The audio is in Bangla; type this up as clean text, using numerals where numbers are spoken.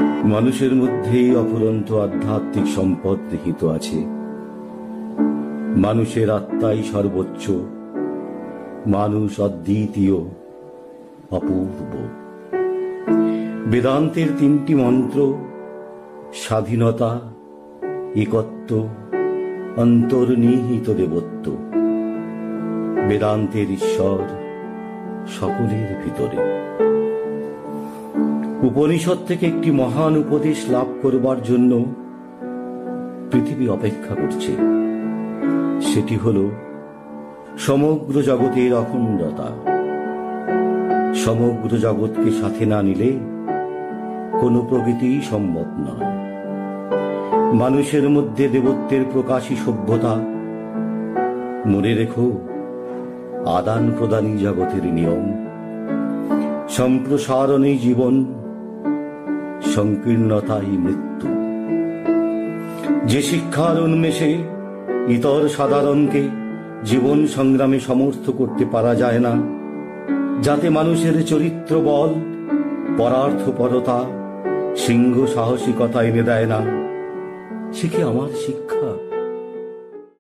মানুষের মধ্যেই অফুরন্ত আধ্যাত্মিক সম্পদ নিহিত আছে। মানুষের আত্মাই সর্বোচ্চ, মানুষ অদ্বিতীয়, অপূর্ব। বেদান্তের তিনটি মন্ত্র, স্বাধীনতা, একত্ব, অন্তর্নিহিত দেবত্ব। বেদান্তের ঈশ্বর সকলের ভিতরে। উপনিষদ থেকে একটি মহান উপদেশ লাভ করবার জন্য পৃথিবী অপেক্ষা করছে। সেটি হল সমগ্র জগতের অখণ্ডতা। সমগ্র জগৎকে সাথে না নিলে কোনো প্রগতি সম্ভব নয়। মানুষের মধ্যে দেবত্বের প্রকাশী সভ্যতা। মনে রেখো, আদান প্রদানই জগতের নিয়ম, সম্প্রসারণই জীবন, সংকীর্ণতাই মৃত্যু। যে শিক্ষার উন্মেষে ইতর সাধারণকে জীবন সংগ্রামে সমর্থ করতে পারা যায় না, যাতে মানুষের চরিত্র বল, পরার্থপরতা, সিংহ সাহসিকতা এনে দেয় না, সে কি আমার শিক্ষা?